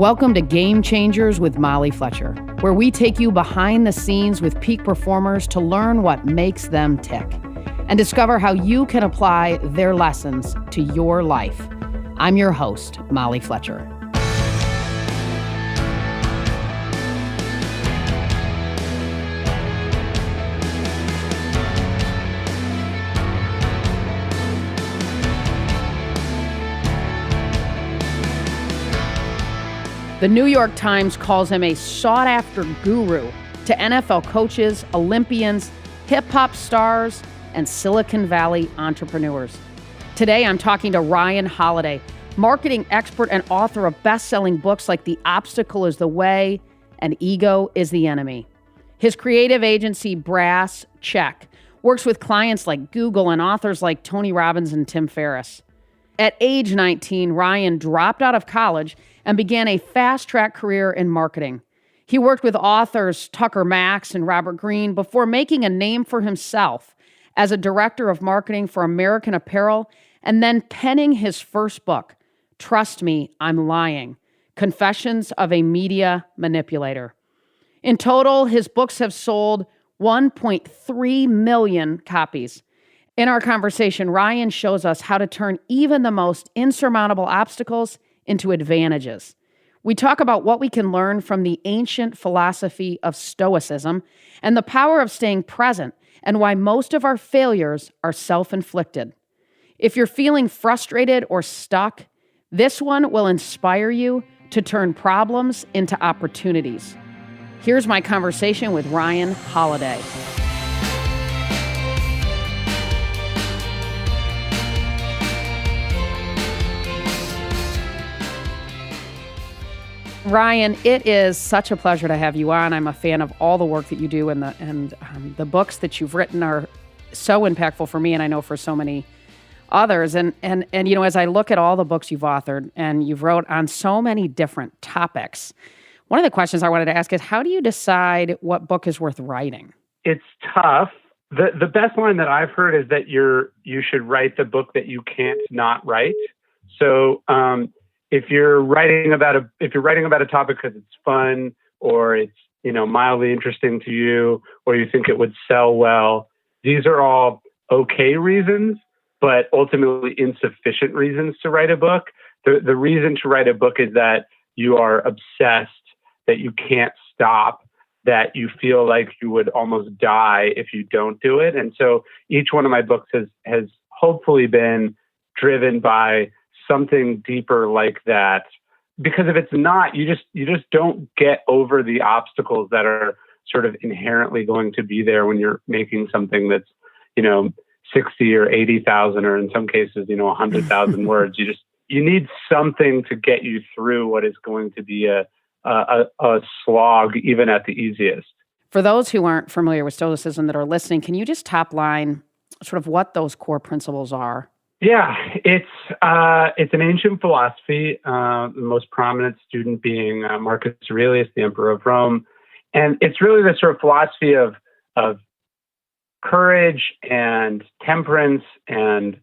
Welcome to Game Changers with Molly Fletcher, where we take you behind the scenes with peak performers to learn what makes them tick and discover how you can apply their lessons to your life. I'm your host, Molly Fletcher. The New York Times calls him a sought-after guru to NFL coaches, Olympians, hip-hop stars, and Silicon Valley entrepreneurs. Today, I'm talking to Ryan Holiday, marketing expert and author of best-selling books like The Obstacle is the Way and Ego is the Enemy. His creative agency, Brass Check, works with clients like Google and authors like Tony Robbins and Tim Ferriss. At age 19, Ryan dropped out of college and began a fast-track career in marketing. He worked with authors Tucker Max and Robert Greene before making a name for himself as a director of marketing for American Apparel and then penning his first book, Trust Me, I'm Lying, Confessions of a Media Manipulator. In total, his books have sold 1.3 million copies. In our conversation, Ryan shows us how to turn even the most insurmountable obstacles into advantages. We talk about what we can learn from the ancient philosophy of Stoicism and the power of staying present and why most of our failures are self-inflicted. If you're feeling frustrated or stuck, this one will inspire you to turn problems into opportunities. Here's my conversation with Ryan Holiday. Ryan, it is such a pleasure to have you on. I'm a fan of all the work that you do, and the books that you've written are so impactful for me, and I know for so many others. And you know, as I look at all the books you've authored and you've wrote on so many different topics, one of the questions I wanted to ask is, how do you decide what book is worth writing? It's tough. The best line that I've heard is that you should write the book that you can't not write. So, if you're writing about a topic because it's fun or it's, you know, mildly interesting to you, or you think it would sell well, these are all okay reasons, but ultimately insufficient reasons to write a book. The reason to write a book is that you are obsessed, that you can't stop, that you feel like you would almost die if you don't do it. And so each one of my books has hopefully been driven by something deeper like that, because if it's not, you just don't get over the obstacles that are sort of inherently going to be there when you're making something that's, you know, 60 or 80,000, or in some cases, you know, 100,000 words. You need something to get you through what is going to be a slog, even at the easiest. For those who aren't familiar with Stoicism that are listening, can you just top line sort of what those core principles are? Yeah, it's an ancient philosophy, the most prominent student being Marcus Aurelius, the Emperor of Rome. And it's really the sort of philosophy of courage and temperance and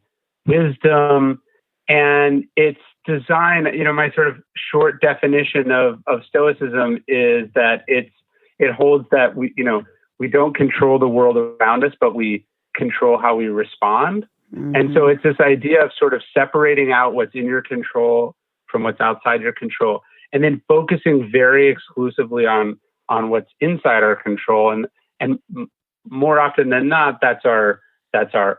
wisdom. And it's designed, you know, my sort of short definition of Stoicism is that it holds that we don't control the world around us, but we control how we respond. Mm-hmm. And so it's this idea of sort of separating out what's in your control from what's outside your control, and then focusing very exclusively on what's inside our control. And more often than not, that's our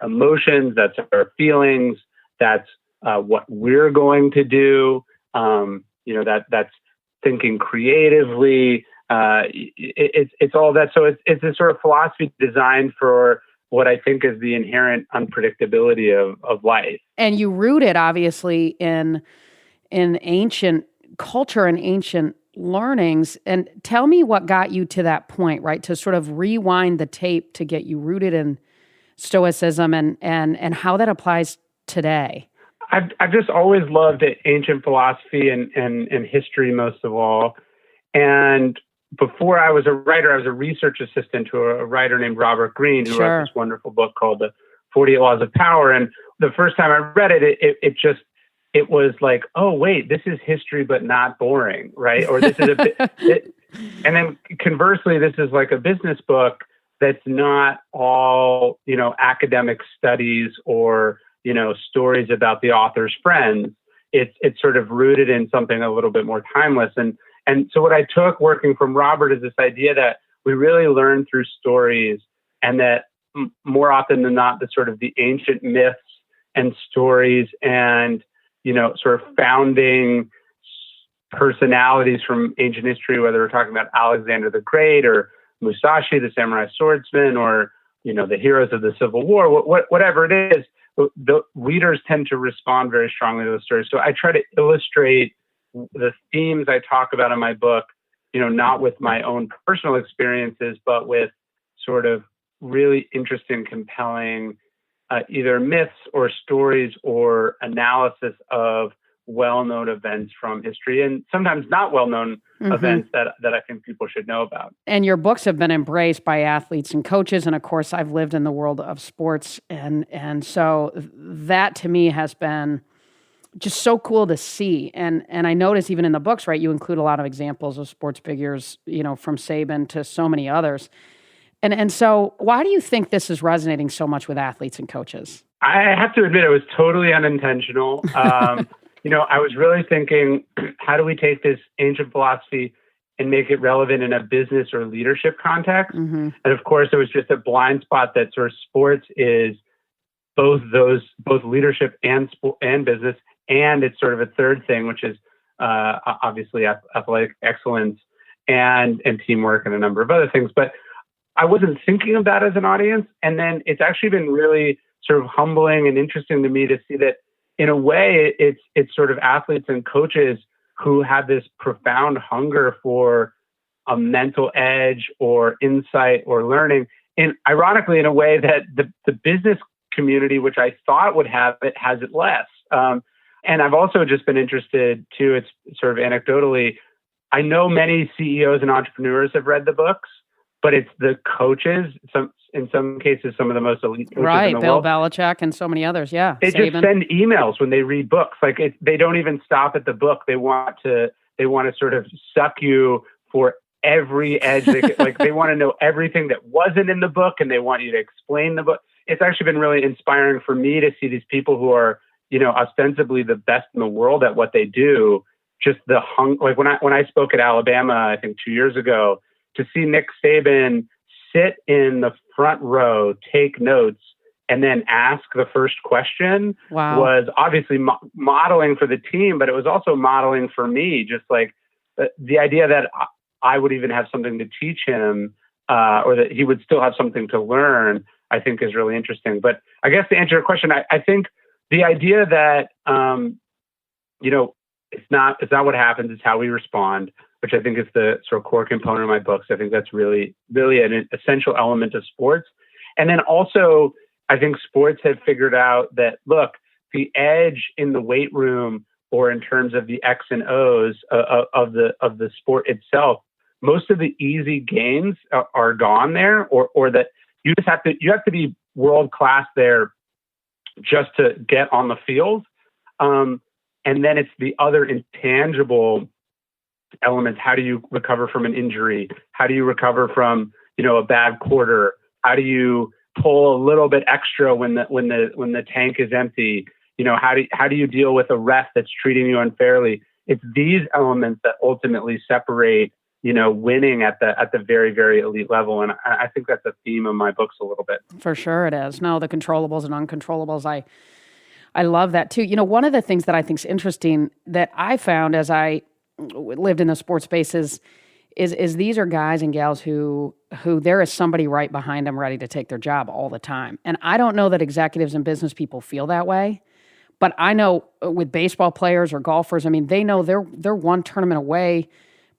emotions, that's our feelings, that's what we're going to do. That's thinking creatively. It's all that. So it's a sort of philosophy designed for what I think is the inherent unpredictability of life. And you root it, obviously, in ancient culture and ancient learnings. And tell me what got you to that point, right? To sort of rewind the tape to get you rooted in Stoicism and how that applies today. I've just always loved ancient philosophy and history most of all. And before I was a writer, I was a research assistant to a writer named Robert Greene, who wrote this wonderful book called The 48 Laws of Power. And the first time I read it, it just it was like, oh, wait, this is history, but not boring, right? Or this is a bit, and then conversely, this is like a business book that's not all, academic studies or, stories about the author's friends. It's sort of rooted in something a little bit more timeless. And so what I took working from Robert is this idea that we really learn through stories, and that more often than not, the sort of the ancient myths and stories and, sort of founding personalities from ancient history, whether we're talking about Alexander the Great or Musashi, the samurai swordsman, or, the heroes of the Civil War, whatever it is, the readers tend to respond very strongly to those stories. So I try to illustrate the themes I talk about in my book, not with my own personal experiences, but with sort of really interesting, compelling, either myths or stories or analysis of well-known events from history, and sometimes not well-known events that I think people should know about. And your books have been embraced by athletes and coaches. And of course, I've lived in the world of sports. And so that to me has been just so cool to see. And I notice even in the books, right, you include a lot of examples of sports figures, from Saban to so many others. And so why do you think this is resonating so much with athletes and coaches? I have to admit, it was totally unintentional. I was really thinking, how do we take this ancient philosophy and make it relevant in a business or leadership context? And of course, it was just a blind spot that sort of sports is both leadership and business. And it's sort of a third thing, which is obviously athletic excellence and teamwork and a number of other things. But I wasn't thinking of that as an audience. And then it's actually been really sort of humbling and interesting to me to see that in a way it's sort of athletes and coaches who have this profound hunger for a mental edge or insight or learning. And ironically, in a way that the business community, which I thought would have it, has it less. And I've also just been interested too, it's sort of anecdotally, I know many CEOs and entrepreneurs have read the books, but it's the coaches, in some cases, some of the most elite coaches in the Bill world. Belichick and so many others, yeah. They Saban. just send emails when they read books. Like they don't even stop at the book. They want to sort of suck you for every edge. They want to know everything that wasn't in the book, and they want you to explain the book. It's actually been really inspiring for me to see these people who are, ostensibly the best in the world at what they do. Just the like when I spoke at Alabama, I think 2 years ago, to see Nick Saban sit in the front row, take notes, and then ask the first question was obviously modeling for the team, but it was also modeling for me. Just like the idea that I would even have something to teach him, or that he would still have something to learn, I think is really interesting. But I guess to answer your question, I think the idea that, it's not what happens, it's how we respond, which I think is the sort of core component of my books. I think that's really, really an essential element of sports. And then also, I think sports have figured out that, look, the edge in the weight room or in terms of the X and O's of the sport itself, most of the easy gains are gone there, or that you have to be world class there just to get on the field. And then it's the other intangible elements. How do you recover from an injury? How do you recover from, a bad quarter? How do you pull a little bit extra when the tank is empty? How do you deal with a ref that's treating you unfairly? It's these elements that ultimately separate, winning at the very, very elite level. And I think that's a theme of my books a little bit. For sure it is. No, the controllables and uncontrollables, I love that too. One of the things that I think is interesting that I found as I lived in the sports space is these are guys and gals who there is somebody right behind them ready to take their job all the time. And I don't know that executives and business people feel that way, but I know with baseball players or golfers, I mean, they know they're one tournament away,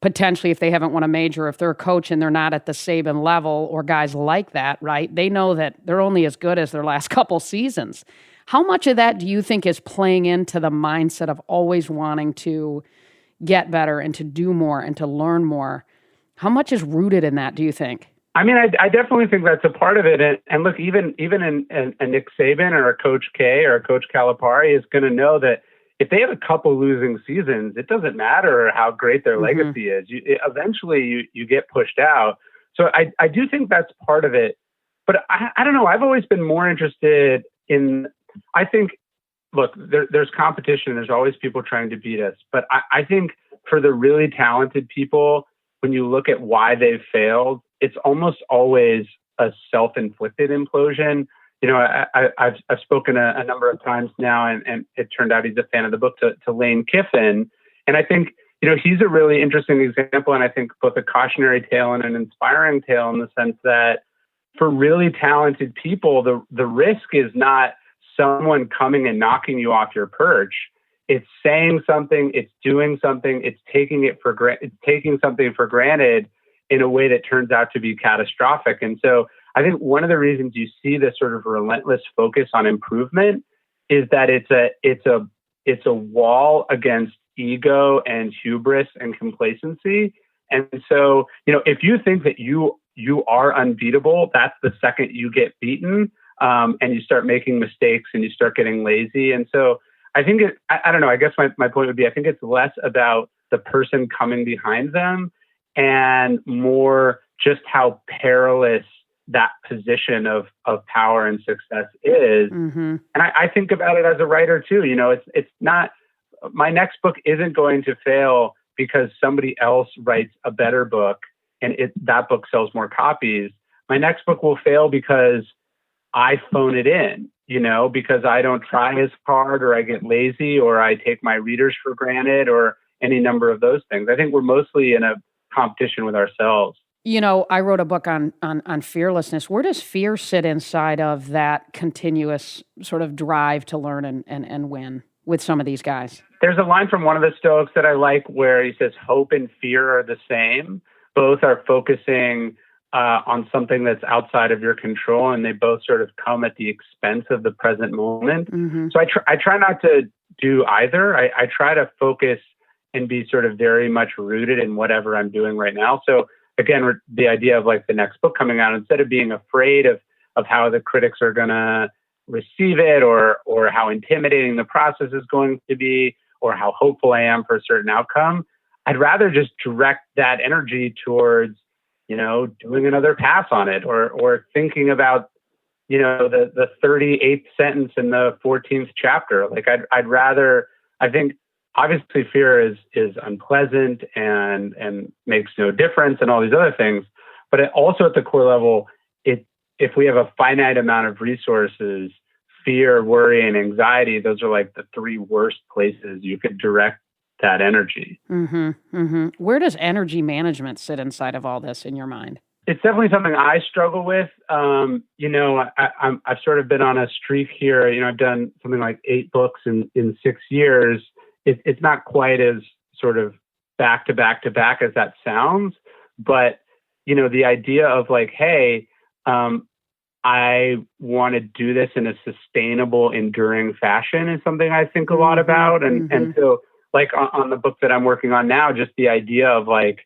potentially, if they haven't won a major, if they're a coach and they're not at the Saban level or guys like that, right? They know that they're only as good as their last couple seasons. How much of that do you think is playing into the mindset of always wanting to get better and to do more and to learn more? How much is rooted in that, do you think? I mean, I definitely think that's a part of it. And look, even in a Nick Saban or a Coach K or a Coach Calipari is going to know that if they have a couple losing seasons, it doesn't matter how great their legacy is. Eventually you get pushed out. So I do think that's part of it. But I don't know. I've always been more interested in, I think, look, there's competition. There's always people trying to beat us. But I think for the really talented people, when you look at why they've failed, it's almost always a self-inflicted implosion. You know, I've spoken a number of times now, and it turned out he's a fan of the book, to Lane Kiffin. And I think, you know, he's a really interesting example, and I think both a cautionary tale and an inspiring tale, in the sense that for really talented people, the risk is not someone coming and knocking you off your perch. It's saying something, it's doing something, it's taking something for granted in a way that turns out to be catastrophic. And so I think one of the reasons you see this sort of relentless focus on improvement is that it's a wall against ego and hubris and complacency. And so, you know, if you think that you are unbeatable, that's the second you get beaten, and you start making mistakes and you start getting lazy. And so I think I don't know, I guess my point would be, I think it's less about the person coming behind them and more just how perilous that position of power and success is. And I think about it as a writer too. You know, it's not, my next book isn't going to fail because somebody else writes a better book and that book sells more copies. My next book will fail because I phone it in, you know, because I don't try as hard, or I get lazy, or I take my readers for granted, or any number of those things. I think we're mostly in a competition with ourselves. You know, I wrote a book on fearlessness. Where does fear sit inside of that continuous sort of drive to learn and win with some of these guys? There's a line from one of the Stoics that I like where he says, hope and fear are the same. Both are focusing on something that's outside of your control, and they both sort of come at the expense of the present moment. So I try not to do either. I try to focus and be sort of very much rooted in whatever I'm doing right now. So again, the idea of like the next book coming out, instead of being afraid of how the critics are going to receive it, or how intimidating the process is going to be, or how hopeful I am for a certain outcome, I'd rather just direct that energy towards, you know, doing another pass on it, or thinking about, you know, the 38th sentence in the 14th chapter. Like I'd rather, I think obviously fear is unpleasant and makes no difference and all these other things, but also at the core level, if we have a finite amount of resources, fear, worry, and anxiety, those are like the three worst places you could direct that energy. Where does energy management sit inside of all this in your mind? It's definitely something I struggle with. You know, I've sort of been on a streak here. You know, I've done something like 8 books in 6 years. It's not quite as sort of back to back to back as that sounds, but you know, the idea of like, hey, I want to do this in a sustainable, enduring fashion is something I think a lot about. And so like on the book that I'm working on now, just the idea of like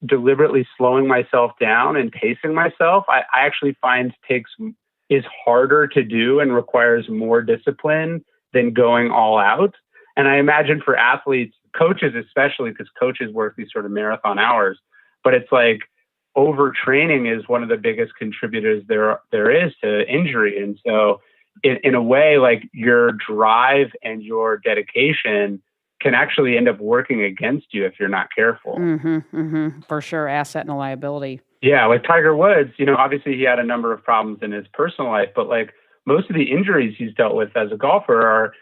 deliberately slowing myself down and pacing myself, I actually find is harder to do and requires more discipline than going all out. And I imagine for athletes, coaches especially, because coaches work these sort of marathon hours, but it's like overtraining is one of the biggest contributors there is to injury. And so in a way, like your drive and your dedication can actually end up working against you if you're not careful. For sure. Asset and a liability. Yeah. Like Tiger Woods, you know, obviously he had a number of problems in his personal life, but like most of the injuries he's dealt with as a golfer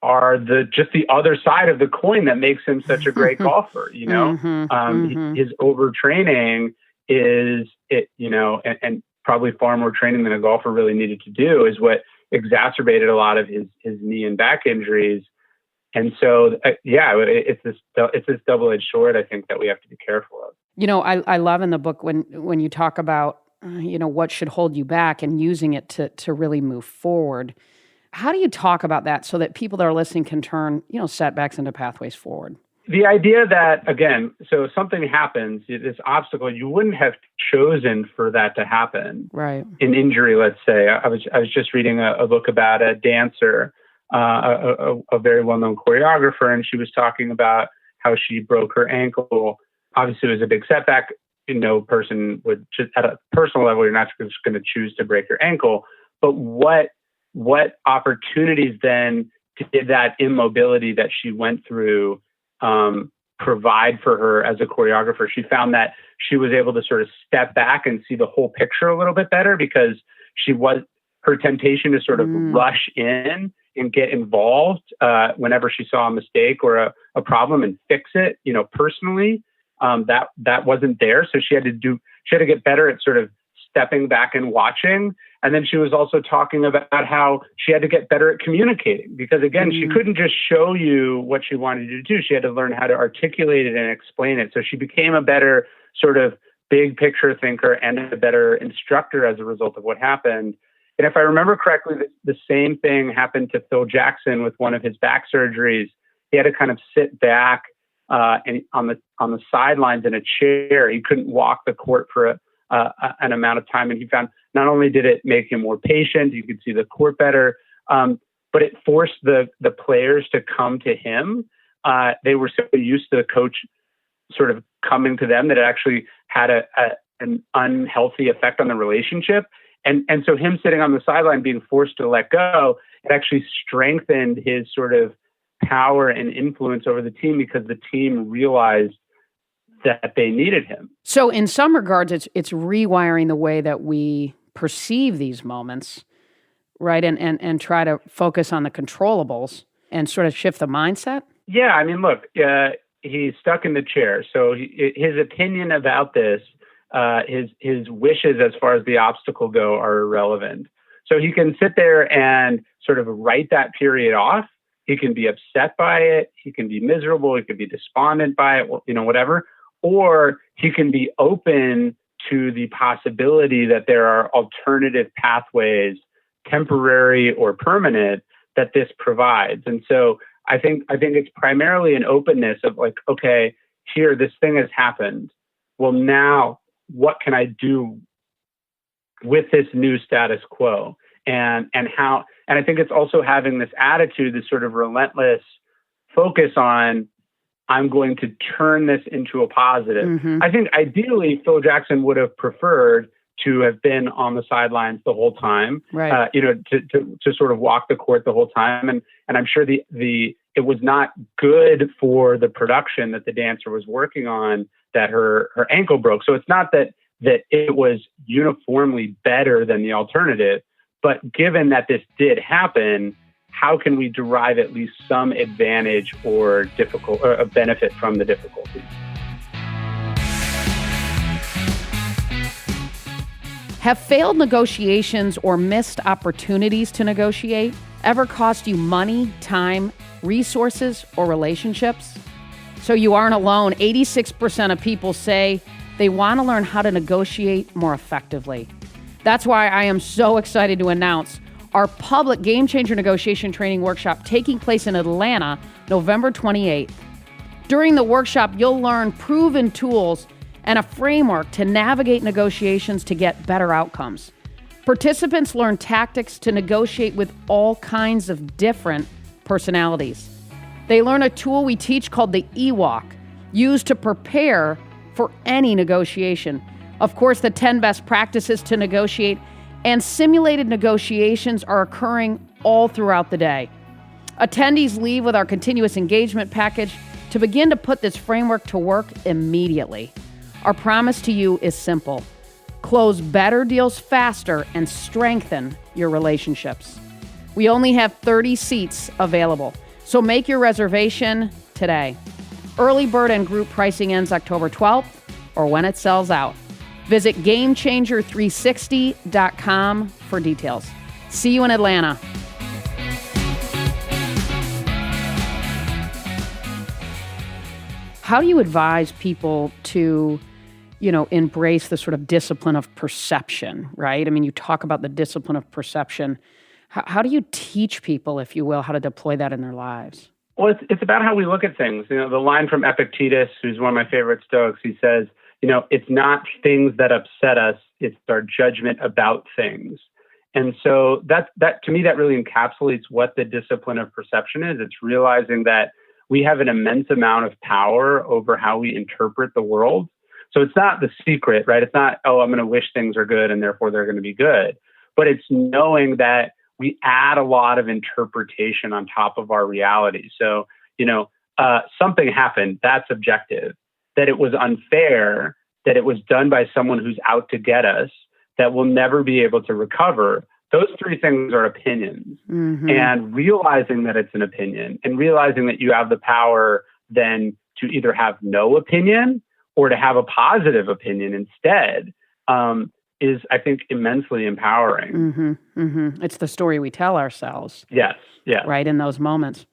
are just the other side of the coin that makes him such a great golfer. You know, his overtraining is it, you know, and probably far more training than a golfer really needed to do is what exacerbated a lot of his knee and back injuries. And so, it's this double-edged sword, I think, that we have to be careful of. You know, I love in the book when you talk about, you know, what should hold you back and using it to really move forward. How do you talk about that so that people that are listening can turn, you know, setbacks into pathways forward? The idea that, again, so something happens, this obstacle, you wouldn't have chosen for that to happen. Right. An injury, let's say. I was just reading a book about a dancer a very well-known choreographer, and she was talking about how she broke her ankle. Obviously, it was a big setback. No person would, just at a personal level, you're not just going to choose to break your ankle. But what opportunities then did that immobility that she went through provide for her as a choreographer? She found that she was able to sort of step back and see the whole picture a little bit better, because her temptation to sort of rush in and get involved whenever she saw a mistake or a problem and fix it, personally, that wasn't there. So she had to get better at sort of stepping back and watching. And then she was also talking about how she had to get better at communicating, because again, she couldn't just show you what she wanted you to do. She had to learn how to articulate it and explain it. So she became a better sort of big picture thinker and a better instructor as a result of what happened. And if I remember correctly, the same thing happened to Phil Jackson with one of his back surgeries. He had to kind of sit back and on the sidelines in a chair. He couldn't walk the court for an amount of time, and he found not only did it make him more patient, you could see the court better, but it forced the players to come to him. They were so used to the coach sort of coming to them that it actually had an unhealthy effect on the relationship. And so him sitting on the sideline being forced to let go, it actually strengthened his sort of power and influence over the team, because the team realized that they needed him. So in some regards, it's rewiring the way that we perceive these moments, right? And try to focus on the controllables and sort of shift the mindset. Yeah, I mean, look, he's stuck in the chair. So his opinion about this, his wishes as far as the obstacle go, are irrelevant. So he can sit there and sort of write that period off. He can be upset by it. He can be miserable. He can be despondent by it, whatever. Or he can be open to the possibility that there are alternative pathways, temporary or permanent, that this provides. And so I think it's primarily an openness of like, okay, here, this thing has happened. Well, now what can I do with this new status quo? And I think it's also having this attitude, this sort of relentless focus on, I'm going to turn this into a positive. Mm-hmm. I think ideally Phil Jackson would have preferred to have been on the sidelines the whole time, right? To sort of walk the court the whole time. And I'm sure it was not good for the production that the dancer was working on that her ankle broke. So it's not that it was uniformly better than the alternative, but given that this did happen, how can we derive at least some advantage or a benefit from the difficulty? Have failed negotiations or missed opportunities to negotiate ever cost you money, time, resources, or relationships? So you aren't alone. 86% of people say they want to learn how to negotiate more effectively. That's why I am so excited to announce our public Game Changer Negotiation Training Workshop taking place in Atlanta, November 28th. During the workshop, you'll learn proven tools and a framework to navigate negotiations to get better outcomes. Participants learn tactics to negotiate with all kinds of different personalities. They learn a tool we teach called the E-Walk, used to prepare for any negotiation. Of course, the 10 best practices to negotiate and simulated negotiations are occurring all throughout the day. Attendees leave with our continuous engagement package to begin to put this framework to work immediately. Our promise to you is simple: close better deals faster and strengthen your relationships. We only have 30 seats available, so make your reservation today. Early bird and group pricing ends October 12th or when it sells out. Visit GameChanger360.com for details. See you in Atlanta. How do you advise people to, embrace the sort of discipline of perception, right? I mean, you talk about the discipline of perception. How do you teach people, if you will, how to deploy that in their lives? Well, it's about how we look at things. The line from Epictetus, who's one of my favorite Stoics, he says, it's not things that upset us, it's our judgment about things. And so that to me, that really encapsulates what the discipline of perception is. It's realizing that we have an immense amount of power over how we interpret the world. So it's not the secret, right? It's not, oh, I'm going to wish things are good and therefore they're going to be good. But it's knowing that we add a lot of interpretation on top of our reality. So, something happened, that's objective. That it was unfair, that it was done by someone who's out to get us, that we'll never be able to recover. Those three things are opinions. Mm-hmm. And realizing that it's an opinion and realizing that you have the power then to either have no opinion or to have a positive opinion instead is, I think, immensely empowering. Mm-hmm. Mm-hmm. It's the story we tell ourselves. Yes. Yeah. Right in those moments.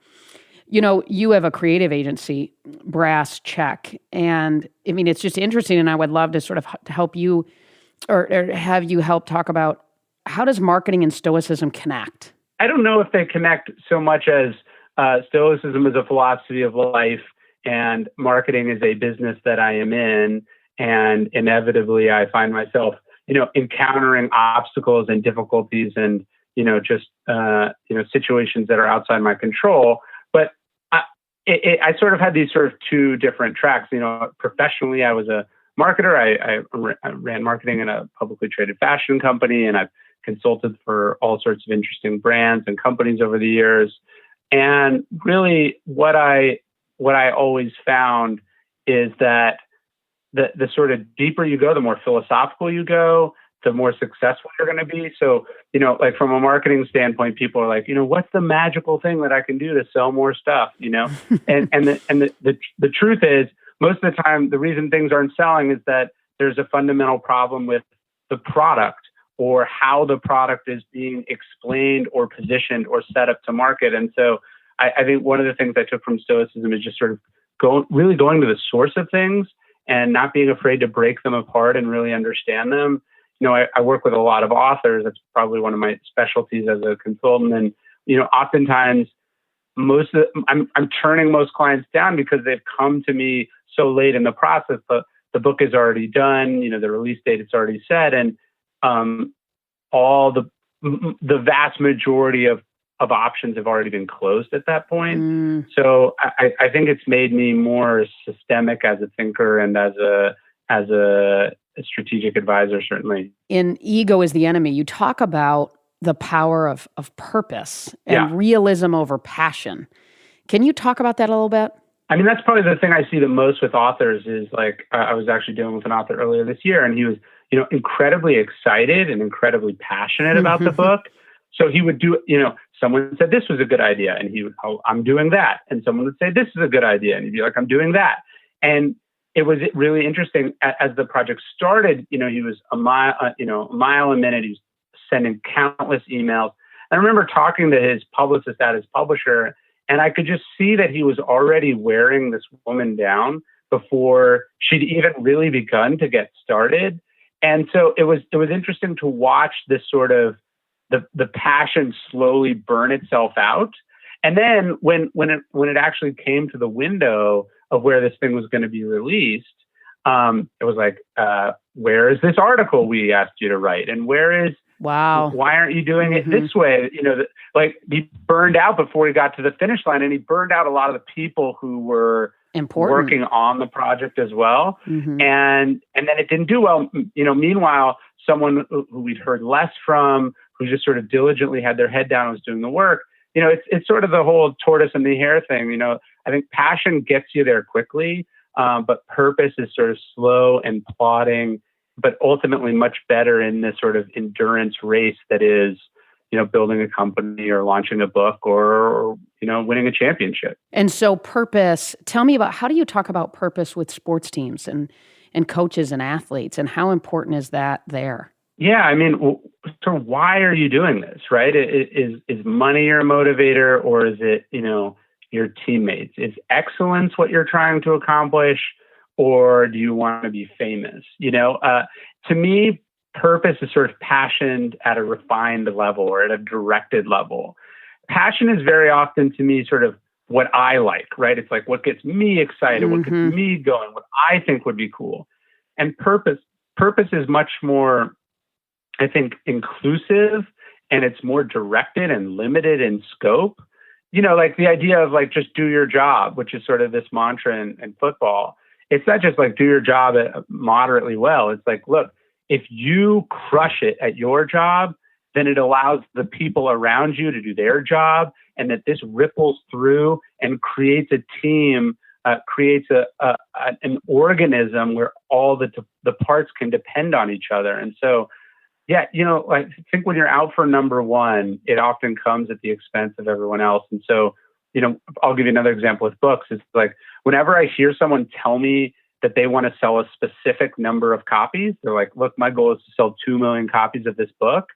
You have a creative agency, Brass Check. And I mean, it's just interesting. And I would love to sort of help you or have you help talk about how does marketing and Stoicism connect? I don't know if they connect so much as Stoicism is a philosophy of life and marketing is a business that I am in. And inevitably, I find myself, encountering obstacles and difficulties and, situations that are outside my control. But I sort of had these sort of two different tracks. Professionally, I was a marketer. I ran marketing in a publicly traded fashion company, and I've consulted for all sorts of interesting brands and companies over the years. And really what I always found is that the sort of deeper you go, the more philosophical you go, the more successful you're going to be. So, like from a marketing standpoint, people are like, what's the magical thing that I can do to sell more stuff, and the truth is most of the time, the reason things aren't selling is that there's a fundamental problem with the product or how the product is being explained or positioned or set up to market. And so I think one of the things I took from Stoicism is just sort of going to the source of things and not being afraid to break them apart and really understand them. I work with a lot of authors. That's probably one of my specialties as a consultant. And, oftentimes I'm turning most clients down because they've come to me so late in the process, but the book is already done, the release date is already set. And all the vast majority of options have already been closed at that point. Mm. So I think it's made me more systemic as a thinker and as a strategic advisor, certainly. In Ego is the Enemy, you talk about the power of purpose and realism over passion. Can you talk about that a little bit? I mean, that's probably the thing I see the most with authors is like, I was actually dealing with an author earlier this year, and he was, incredibly excited and incredibly passionate about the book. So he would do, someone said this was a good idea, and he would, oh, I'm doing that. And someone would say, this is a good idea. And he'd be like, I'm doing that. And it was really interesting as the project started, he was a mile a minute. He was sending countless emails. I remember talking to his publicist at his publisher, and I could just see that he was already wearing this woman down before she'd even really begun to get started. And so it was interesting to watch this sort of the passion slowly burn itself out. And then when it actually came to the window of where this thing was going to be released, it was like, where is this article we asked you to write? And where is, wow, why aren't you doing it this way? Like he burned out before he got to the finish line, and he burned out a lot of the people who were working on the project as well. Mm-hmm. And then it didn't do well. Meanwhile, someone who we'd heard less from, who just sort of diligently had their head down and was doing the work, it's sort of the whole tortoise and the hare thing. I think passion gets you there quickly, but purpose is sort of slow and plodding, but ultimately much better in this sort of endurance race that is, building a company or launching a book or winning a championship. And so purpose, tell me about, how do you talk about purpose with sports teams and coaches and athletes, and how important is that there? Yeah, I mean, so why are you doing this, right? Is money your motivator, or is it, your teammates? Is excellence what you're trying to accomplish, or do you want to be famous? To me, purpose is sort of passion at a refined level or at a directed level. Passion is very often to me sort of what I like, right? It's like what gets me excited, what gets me going, what I think would be cool. And purpose is much more, I think, inclusive and it's more directed and limited in scope, like the idea of like, just do your job, which is sort of this mantra in football. It's not just like do your job moderately well. It's like, look, if you crush it at your job, then it allows the people around you to do their job, and that this ripples through and creates a team, creates an organism where all the parts can depend on each other. And so, yeah, I think when you're out for number one, it often comes at the expense of everyone else. And so, I'll give you another example with books. It's like whenever I hear someone tell me that they want to sell a specific number of copies, they're like, look, my goal is to sell 2 million copies of this book.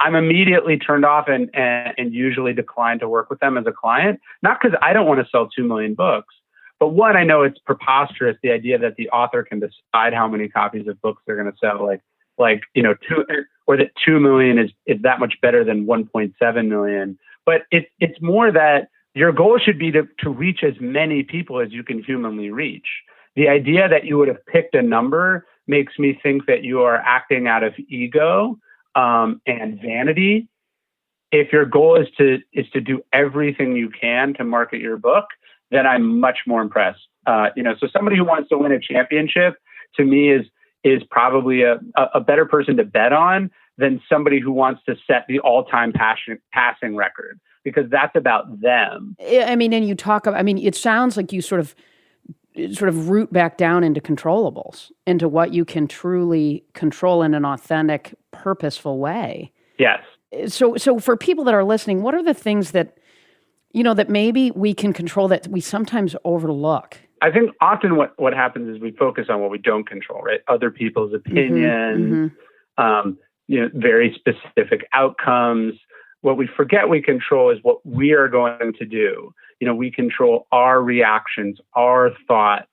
I'm immediately turned off and usually decline to work with them as a client. Not because I don't want to sell 2 million books, but one, I know it's preposterous, the idea that the author can decide how many copies of books they're going to sell, or that 2 million is that much better than 1.7 million. But it's more that your goal should be to reach as many people as you can humanly reach. The idea that you would have picked a number makes me think that you are acting out of ego and vanity. If your goal is to do everything you can to market your book, then I'm much more impressed. So somebody who wants to win a championship, to me, is probably a better person to bet on than somebody who wants to set the all-time passing record, because that's about them. I mean, and you talk about, it sounds like you sort of root back down into controllables, into what you can truly control in an authentic, purposeful way. Yes. So for people that are listening, what are the things that, that maybe we can control that we sometimes overlook? I think often what happens is we focus on what we don't control, right? Other people's opinions, very specific outcomes. What we forget we control is what we are going to do. We control our reactions, our thoughts,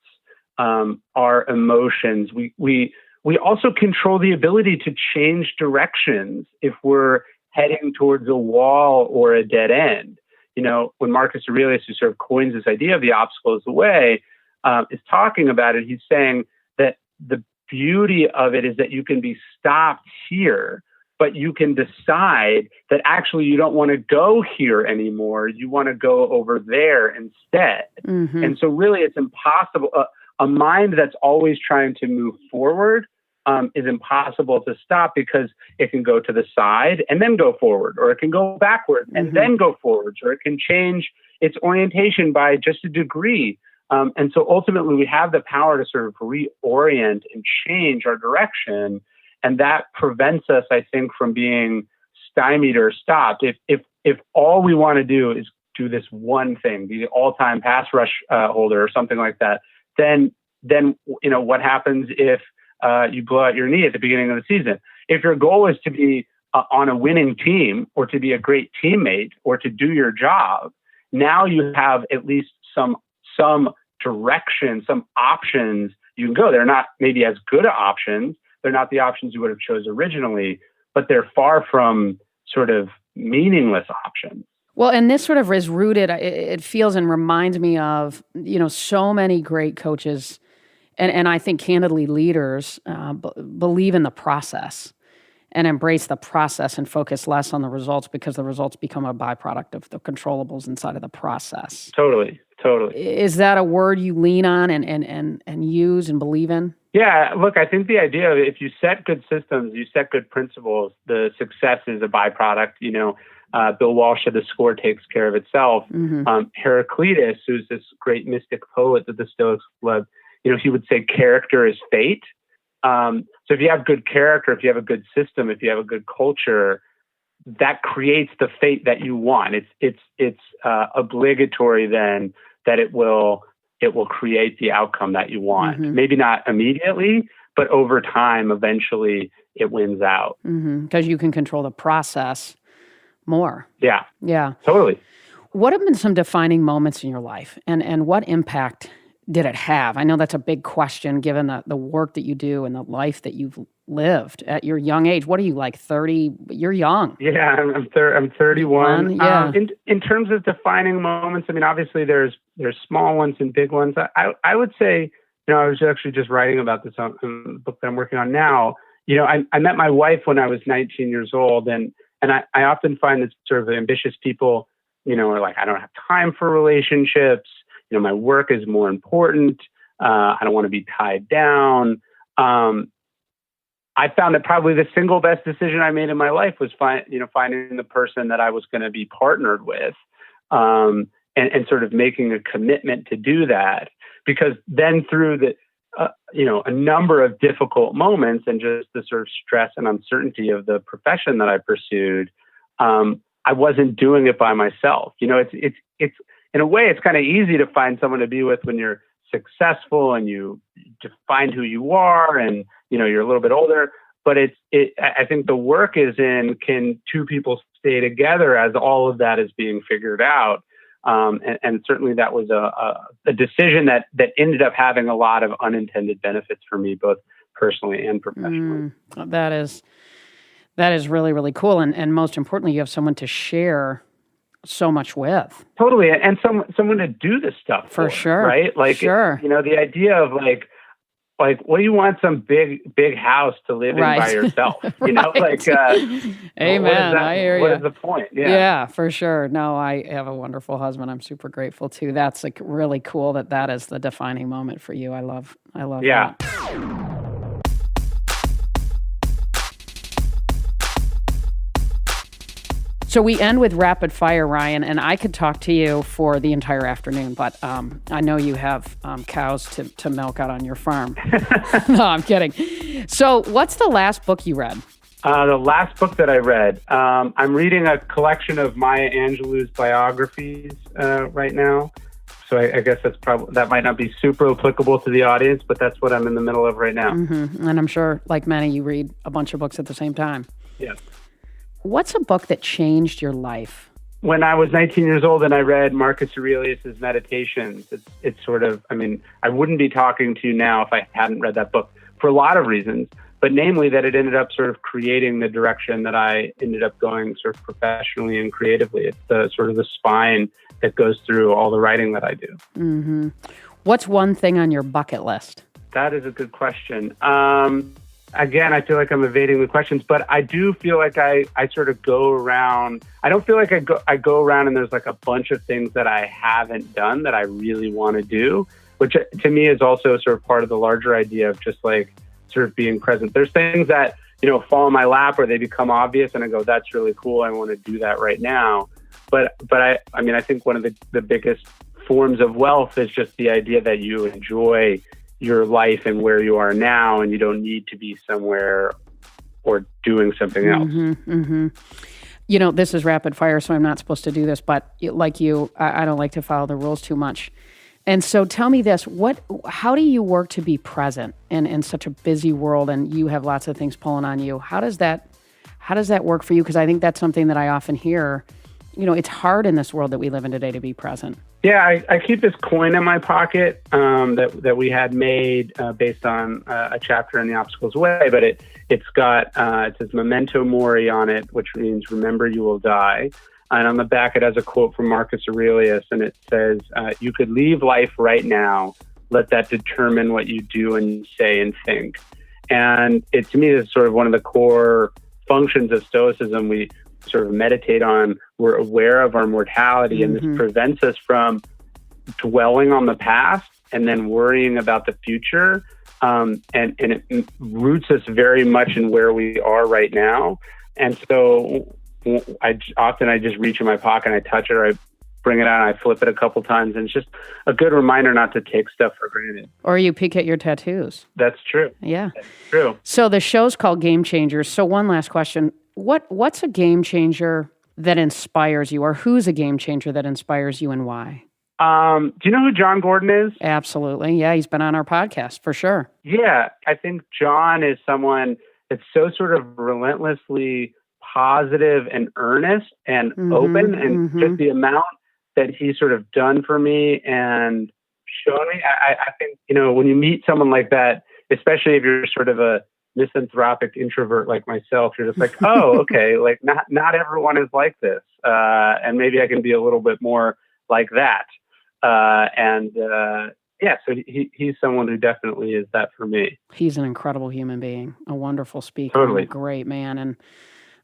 our emotions. We also control the ability to change directions if we're heading towards a wall or a dead end. When Marcus Aurelius, who sort of coins this idea of the obstacle is the way, is talking about it, he's saying that the beauty of it is that you can be stopped here, but you can decide that actually you don't want to go here anymore. You want to go over there instead. Mm-hmm. And so really it's impossible. A mind that's always trying to move forward is impossible to stop, because it can go to the side and then go forward, or it can go backward and then go forwards, or it can change its orientation by just a degree. And so ultimately we have the power to sort of reorient and change our direction. And that prevents us, I think, from being stymied or stopped. If all we want to do is do this one thing, be the all-time pass rush holder or something like that, then what happens if you blow out your knee at the beginning of the season? If your goal is to be on a winning team, or to be a great teammate, or to do your job, now you have at least some direction, some options you can go. They're not maybe as good options. They're not the options you would have chose originally, but they're far from sort of meaningless options. Well, and this sort of is rooted, it feels and reminds me of, so many great coaches and I think candidly leaders believe in the process and embrace the process and focus less on the results, because the results become a byproduct of the controllables inside of the process. Totally. Is that a word you lean on and use and believe in? Yeah, look, I think the idea of if you set good systems, you set good principles, the success is a byproduct. Bill Walsh said the score takes care of itself. Mm-hmm. Heraclitus, who's this great mystic poet that the Stoics loved, he would say character is fate. So if you have good character, if you have a good system, if you have a good culture, that creates the fate that you want. It's obligatory then that it will create the outcome that you want. Mm-hmm. Maybe not immediately, but over time, eventually it wins out. Because you can control the process more. Yeah. Totally. What have been some defining moments in your life, and what impact did it have? I know that's a big question given the work that you do and the life that you've lived at your young age. What are you, like 30? You're young. Yeah, I'm 31. Yeah. In terms of defining moments, obviously there's small ones and big ones. I would say, I was actually just writing about this on the book that I'm working on now. I met my wife when I was 19 years old, and And I often find that sort of ambitious people, are like, I don't have time for relationships. My work is more important. I don't want to be tied down. I found that probably the single best decision I made in my life was finding the person that I was going to be partnered with, and sort of making a commitment to do that. Because then through a number of difficult moments and just the sort of stress and uncertainty of the profession that I pursued, I wasn't doing it by myself. It's in a way, it's kind of easy to find someone to be with when you're successful and you define who you are and, you're a little bit older. But I think the work is in, can two people stay together as all of that is being figured out? And certainly that was a decision that ended up having a lot of unintended benefits for me, both personally and professionally. That is really, really cool. And most importantly, you have someone to share so much with. Totally. And someone to do this stuff for sure. Right? Like, sure. The idea of like, what do you want some big house to live in by yourself? Right. Amen. I hear you. What is the point? Yeah, for sure. No, I have a wonderful husband. I'm super grateful too. That's like really cool that is the defining moment for you. I love yeah. that. So we end with rapid fire, Ryan, and I could talk to you for the entire afternoon, but I know you have cows to milk out on your farm. No, I'm kidding. So what's the last book you read? The last book that I read, I'm reading a collection of Maya Angelou's biographies right now. So I guess that might not be super applicable to the audience, but that's what I'm in the middle of right now. Mm-hmm. And I'm sure, like many, you read a bunch of books at the same time. Yeah. What's a book that changed your life? When I was 19 years old and I read Marcus Aurelius's Meditations, it's sort of, I wouldn't be talking to you now if I hadn't read that book for a lot of reasons, but namely that it ended up sort of creating the direction that I ended up going sort of professionally and creatively. It's the sort of the spine that goes through all the writing that I do. Mm-hmm. What's one thing on your bucket list? That is a good question. Again, I feel like I'm evading the questions, but I do feel like I sort of go around. I don't feel like I go around and there's like a bunch of things that I haven't done that I really want to do, which to me is also sort of part of the larger idea of just like sort of being present. There's things that, fall in my lap or they become obvious and I go, that's really cool. I want to do that right now. But I think one of the biggest forms of wealth is just the idea that you enjoy your life and where you are now, and you don't need to be somewhere or doing something else. Mm-hmm, mm-hmm. This is rapid fire, so I'm not supposed to do this, but like you, I don't like to follow the rules too much. And so tell me this, how do you work to be present in such a busy world and you have lots of things pulling on you? How does that work for you? Because I think that's something that I often hear. It's hard in this world that we live in today to be present. Yeah, I keep this coin in my pocket that we had made based on a chapter in The Obstacle's Way, but it says Memento Mori on it, which means remember you will die. And on the back it has a quote from Marcus Aurelius, and it says, you could leave life right now, let that determine what you do and say and think. And to me, it's sort of one of the core functions of Stoicism. We sort of meditate on, we're aware of our mortality, and this prevents us from dwelling on the past and then worrying about the future. And it roots us very much in where we are right now. And so I just reach in my pocket and I touch it, or I bring it out and I flip it a couple times. And it's just a good reminder not to take stuff for granted. Or you peek at your tattoos. That's true. Yeah. That's true. So the show's called Game Changers. So one last question. What's a game changer that inspires you, or who's a game changer that inspires you and why? Do you know who John Gordon is? Absolutely. Yeah, he's been on our podcast for sure. Yeah, I think John is someone that's so sort of relentlessly positive and earnest and open, and just the amount that he's sort of done for me and shown me. I think, when you meet someone like that, especially if you're sort of a misanthropic introvert like myself, you're just like, oh, okay, like not everyone is like this. And maybe I can be a little bit more like that. So he's someone who definitely is that for me. He's an incredible human being, a wonderful speaker, totally. A great man. And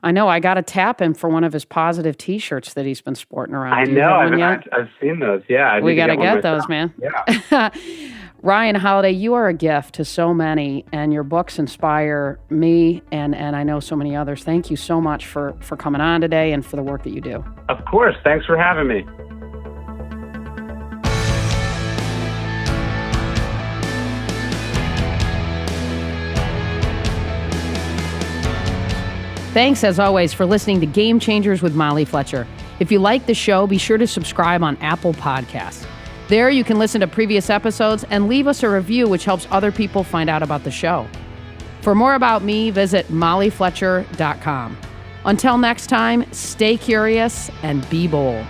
I know. I got to tap him for one of his positive T-shirts that he's been sporting around. I Do you know. have one yet? I've seen those. Yeah. We got to get those, man. Yeah. Ryan Holiday, you are a gift to so many, and your books inspire me and I know so many others. Thank you so much for coming on today and for the work that you do. Of course. Thanks for having me. Thanks, as always, for listening to Game Changers with Molly Fletcher. If you like the show, be sure to subscribe on Apple Podcasts. There you can listen to previous episodes and leave us a review, which helps other people find out about the show. For more about me, visit mollyfletcher.com. Until next time, stay curious and be bold.